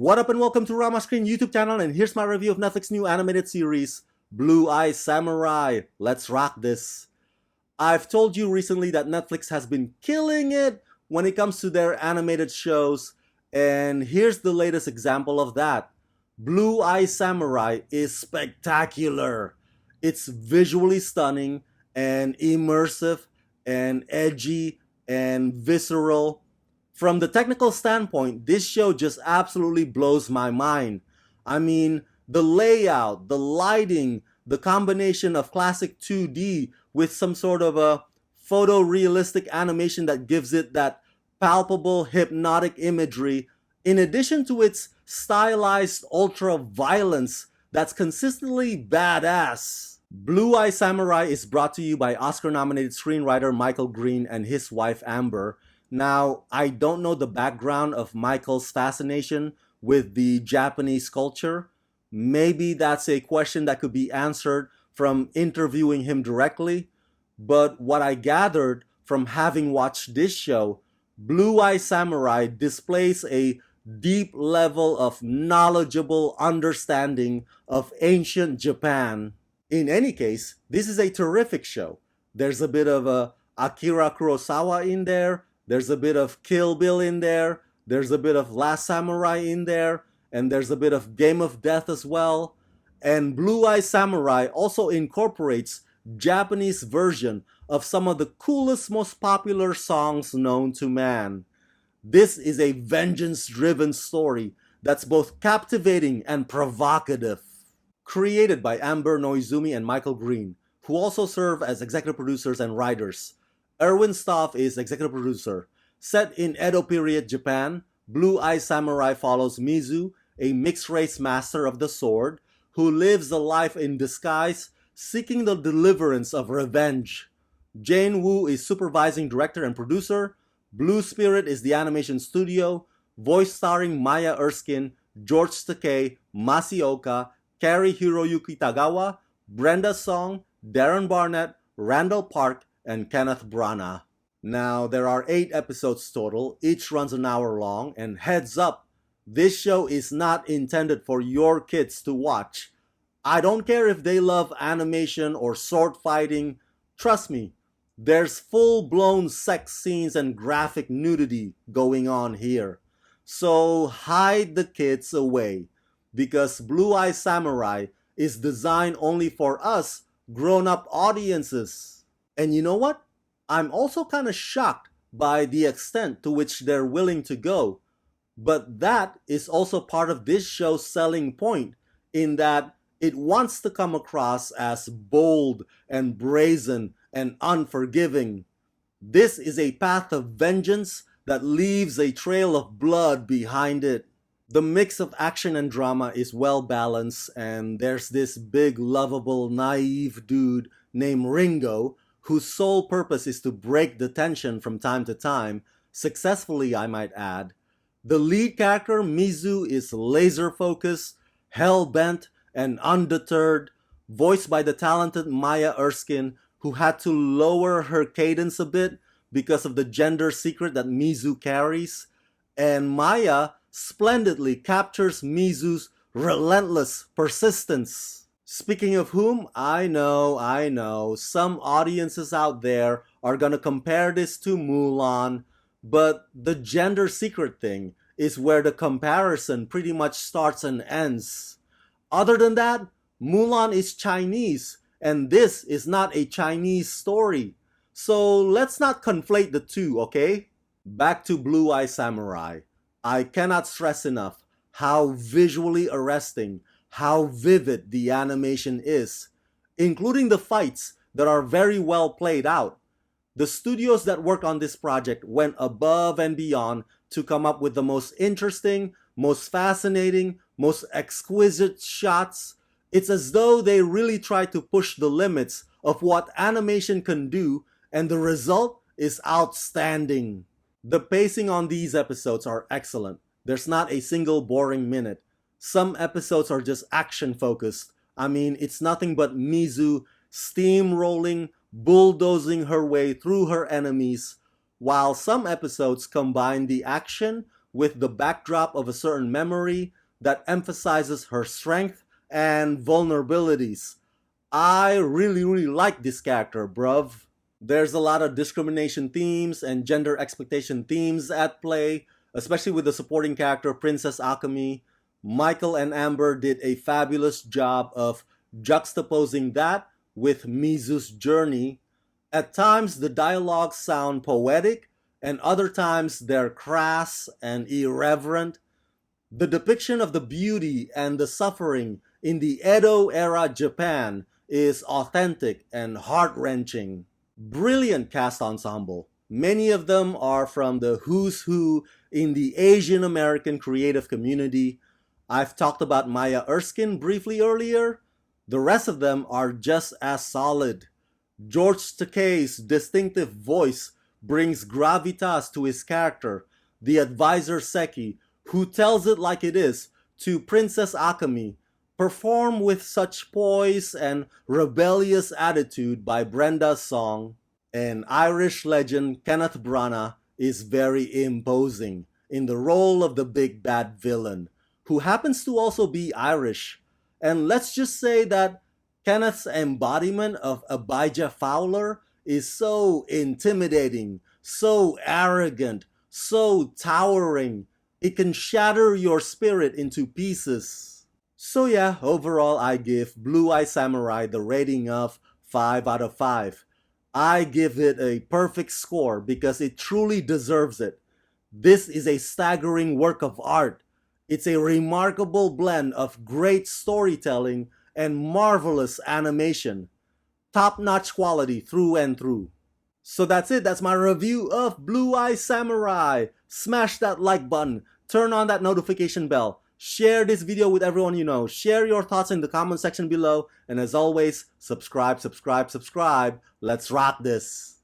What up and welcome to Rama Screen YouTube channel, and here's my review of Netflix new animated series, Blue Eye Samurai. Let's rock this. I've told you recently that Netflix has been killing it when it comes to their animated shows, and here's the latest example of that. Blue Eye Samurai is spectacular. It's visually stunning and immersive and edgy and visceral. From the technical standpoint, this show just absolutely blows my mind. I mean, the layout, the lighting, the combination of classic 2D with some sort of a photorealistic animation that gives it that palpable hypnotic imagery, in addition to its stylized ultra-violence that's consistently badass. Blue Eye Samurai is brought to you by Oscar-nominated screenwriter Michael Green and his wife Amber. Now, I don't know the background of Michael's fascination with the Japanese culture. Maybe that's a question that could be answered from interviewing him directly. But what I gathered from having watched this show, Blue Eye Samurai displays a deep level of knowledgeable understanding of ancient Japan. In any case, this is a terrific show. There's a bit of Akira Kurosawa in there. There's a bit of Kill Bill in there, there's a bit of Last Samurai in there, and there's a bit of Game of Death as well. And Blue Eye Samurai also incorporates Japanese version of some of the coolest, most popular songs known to man. This is a vengeance-driven story that's both captivating and provocative. Created by Amber Noizumi and Michael Green, who also serve as executive producers and writers. Erwin Stoff is executive producer. Set in Edo-period Japan, Blue Eye Samurai follows Mizu, a mixed-race master of the sword, who lives a life in disguise, seeking the deliverance of revenge. Jane Woo is supervising director and producer. Blue Spirit is the animation studio, voice starring Maya Erskine, George Takei, Masioka, Cary-Hiroyuki Tagawa, Brenda Song, Darren Barnett, Randall Park, and Kenneth Branagh. Now, there are 8 episodes total, each runs an hour long, and heads up, this show is not intended for your kids to watch. I don't care if they love animation or sword fighting, trust me, there's full-blown sex scenes and graphic nudity going on here. So hide the kids away, because Blue Eye Samurai is designed only for us grown-up audiences. And you know what? I'm also kind of shocked by the extent to which they're willing to go. But that is also part of this show's selling point, in that it wants to come across as bold and brazen and unforgiving. This is a path of vengeance that leaves a trail of blood behind it. The mix of action and drama is well balanced, and there's this big, lovable, naive dude named Ringo, whose sole purpose is to break the tension from time to time, successfully I might add. The lead character, Mizu, is laser-focused, hell-bent, and undeterred, voiced by the talented Maya Erskine, who had to lower her cadence a bit because of the gender secret that Mizu carries. And Maya splendidly captures Mizu's relentless persistence. Speaking of whom, I know, some audiences out there are gonna compare this to Mulan, but the gender secret thing is where the comparison pretty much starts and ends. Other than that, Mulan is Chinese, and this is not a Chinese story. So let's not conflate the two, okay? Back to Blue Eye Samurai. I cannot stress enough how visually arresting, how vivid the animation is, including the fights that are very well played out. The studios that work on this project went above and beyond to come up with the most interesting, most fascinating, most exquisite shots. It's as though they really tried to push the limits of what animation can do, and the result is outstanding. The pacing on these episodes are excellent. There's not a single boring minute. Some episodes are just action-focused. I mean, it's nothing but Mizu steamrolling, bulldozing her way through her enemies, while some episodes combine the action with the backdrop of a certain memory that emphasizes her strength and vulnerabilities. I really like this character, bruv. There's a lot of discrimination themes and gender expectation themes at play, especially with the supporting character Princess Akemi. Michael and Amber did a fabulous job of juxtaposing that with Mizu's journey. At times, the dialogues sound poetic, and other times they're crass and irreverent. The depiction of the beauty and the suffering in the Edo-era Japan is authentic and heart-wrenching. Brilliant cast ensemble. Many of them are from the who's who in the Asian American creative community. I've talked about Maya Erskine briefly earlier. The rest of them are just as solid. George Takei's distinctive voice brings gravitas to his character, the advisor Seki, who tells it like it is to Princess Akemi, performed with such poise and rebellious attitude by Brenda's song. And Irish legend Kenneth Branagh is very imposing in the role of the big bad villain, who happens to also be Irish. And let's just say that Kenneth's embodiment of Abijah Fowler is so intimidating, so arrogant, so towering, it can shatter your spirit into pieces. So yeah, overall I give Blue Eye Samurai the rating of 5 out of 5. I give it a perfect score because it truly deserves it. This is a staggering work of art. It's a remarkable blend of great storytelling and marvelous animation. Top-notch quality through and through. So that's it. That's my review of Blue Eye Samurai. Smash that like button. Turn on that notification bell. Share this video with everyone you know. Share your thoughts in the comment section below. And as always, subscribe. Let's rock this.